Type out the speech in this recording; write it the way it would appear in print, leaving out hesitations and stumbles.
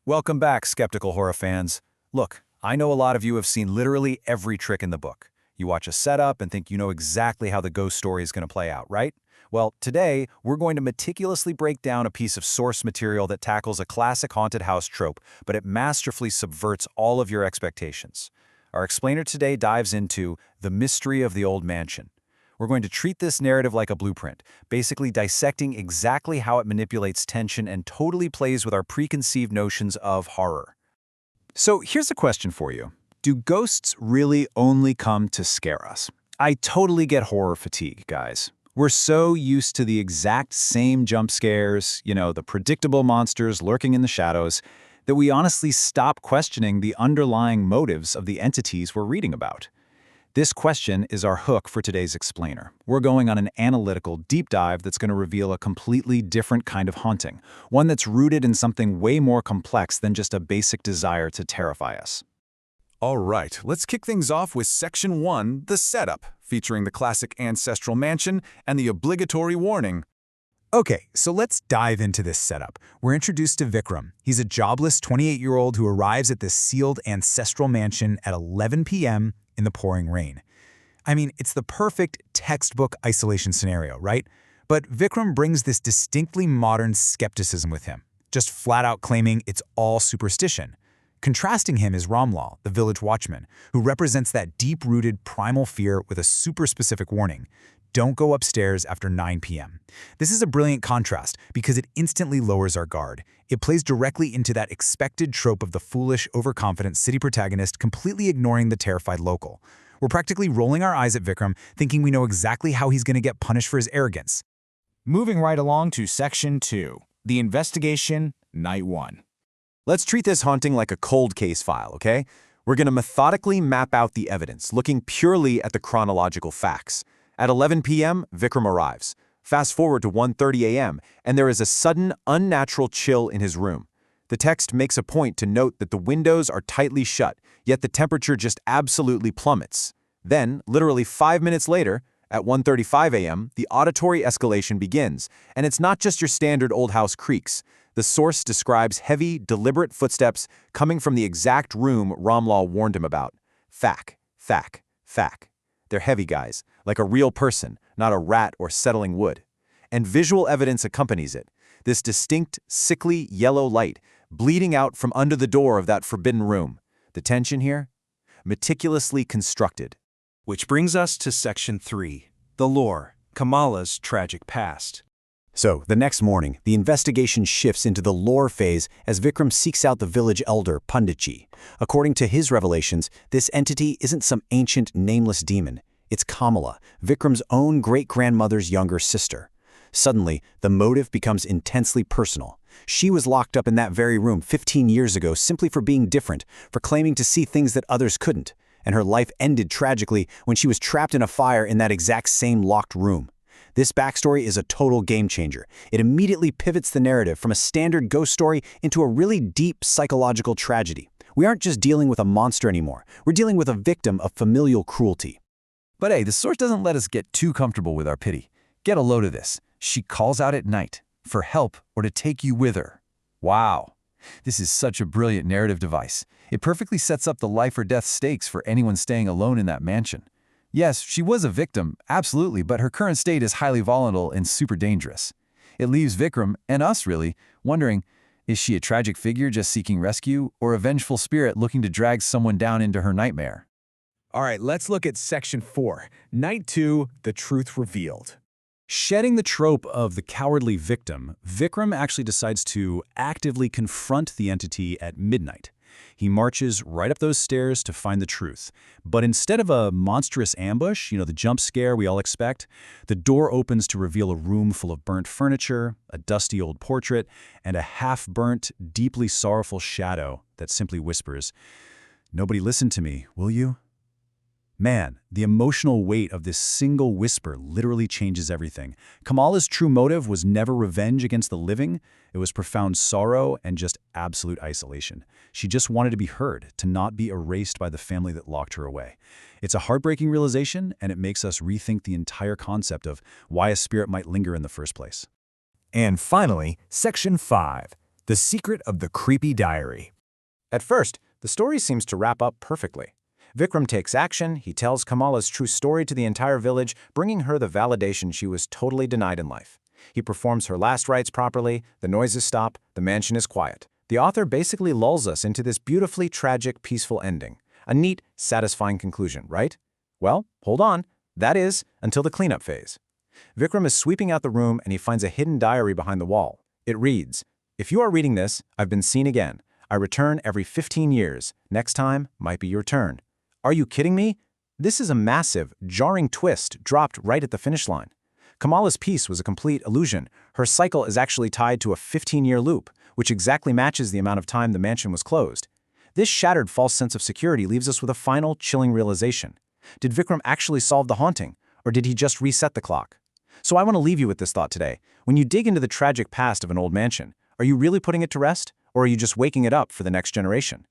Welcome back, skeptical horror fans. Look, I know a lot of you have seen literally every trick in the book. You watch a setup and think you know exactly how the ghost story is going to play out, right? Well, today, we're going to meticulously break down a piece of source material that tackles a classic haunted house trope, but it masterfully subverts all of your expectations. Our explainer today dives into the mystery of the old mansion. We're going to treat this narrative like a blueprint, basically dissecting exactly how it manipulates tension and totally plays with our preconceived notions of horror. So here's a question for you. Do ghosts really only come to scare us? I totally get horror fatigue, guys. We're so used to the exact same jump scares, the predictable monsters lurking in the shadows, that we honestly stop questioning the underlying motives of the entities we're reading about. This question is our hook for today's explainer. We're going on an analytical deep dive that's going to reveal a completely different kind of haunting, one that's rooted in something way more complex than just a basic desire to terrify us. All right, let's kick things off with Section 1, the setup, featuring the classic ancestral mansion and the obligatory warning. Okay, so let's dive into this setup. We're introduced to Vikram. He's a jobless 28-year-old who arrives at this sealed ancestral mansion at 11 p.m. in the pouring rain. I mean, it's the perfect textbook isolation scenario, right? But Vikram brings this distinctly modern skepticism with him, just flat out claiming it's all superstition. Contrasting him is Ramlal, the village watchman, who represents that deep-rooted primal fear with a super specific warning. Don't go upstairs after 9 p.m. This is a brilliant contrast because it instantly lowers our guard. It plays directly into that expected trope of the foolish, overconfident city protagonist completely ignoring the terrified local. We're practically rolling our eyes at Vikram, thinking we know exactly how he's going to get punished for his arrogance. Moving right along to Section 2, the investigation, Night 1. Let's treat this haunting like a cold case file, okay? We're going to methodically map out the evidence, looking purely at the chronological facts. At 11 p.m., Vikram arrives. Fast forward to 1:30 a.m., and there is a sudden, unnatural chill in his room. The text makes a point to note that the windows are tightly shut, yet the temperature just absolutely plummets. Then, literally 5 minutes later, at 1:35 a.m., the auditory escalation begins, and it's not just your standard old house creaks. The source describes heavy, deliberate footsteps coming from the exact room Ramlal warned him about. Thack, thack, thack. They're heavy, guys, like a real person, not a rat or settling wood. And visual evidence accompanies it. This distinct, sickly yellow light bleeding out from under the door of that forbidden room. The tension here? Meticulously constructed. Which brings us to Section 3, the lore, Kamala's tragic past. So, the next morning, the investigation shifts into the lore phase as Vikram seeks out the village elder, Panditji. According to his revelations, this entity isn't some ancient, nameless demon. It's Kamala, Vikram's own great-grandmother's younger sister. Suddenly, the motive becomes intensely personal. She was locked up in that very room 15 years ago simply for being different, for claiming to see things that others couldn't. And her life ended tragically when she was trapped in a fire in that exact same locked room. This backstory is a total game changer. It immediately pivots the narrative from a standard ghost story into a really deep psychological tragedy. We aren't just dealing with a monster anymore. We're dealing with a victim of familial cruelty. But hey, the source doesn't let us get too comfortable with our pity. Get a load of this. She calls out at night for help or to take you with her. Wow. This is such a brilliant narrative device. It perfectly sets up the life or death stakes for anyone staying alone in that mansion. Yes, she was a victim, absolutely, but her current state is highly volatile and super dangerous. It leaves Vikram, and us really, wondering, is she a tragic figure just seeking rescue, or a vengeful spirit looking to drag someone down into her nightmare? All right, let's look at Section 4, Night 2, the truth revealed. Shedding the trope of the cowardly victim, Vikram actually decides to actively confront the entity at midnight. He marches right up those stairs to find the truth. But instead of a monstrous ambush, the jump scare we all expect, the door opens to reveal a room full of burnt furniture, a dusty old portrait, and a half-burnt, deeply sorrowful shadow that simply whispers, "Nobody listen to me, will you?" Man, the emotional weight of this single whisper literally changes everything. Kamala's true motive was never revenge against the living. It was profound sorrow and just absolute isolation. She just wanted to be heard, to not be erased by the family that locked her away. It's a heartbreaking realization, and it makes us rethink the entire concept of why a spirit might linger in the first place. And finally, Section 5, The secret of the creepy diary. At first, the story seems to wrap up perfectly. Vikram takes action, he tells Kamala's true story to the entire village, bringing her the validation she was totally denied in life. He performs her last rites properly, the noises stop, the mansion is quiet. The author basically lulls us into this beautifully tragic, peaceful ending. A neat, satisfying conclusion, right? Well, hold on. That is, until the cleanup phase. Vikram is sweeping out the room and he finds a hidden diary behind the wall. It reads, "If you are reading this, I've been seen again. I return every 15 years. Next time might be your turn." Are you kidding me? This is a massive, jarring twist dropped right at the finish line. Kamala's piece was a complete illusion. Her cycle is actually tied to a 15-year loop, which exactly matches the amount of time the mansion was closed. This shattered false sense of security leaves us with a final, chilling realization. Did Vikram actually solve the haunting, or did he just reset the clock? So I want to leave you with this thought today. When you dig into the tragic past of an old mansion, are you really putting it to rest, or are you just waking it up for the next generation?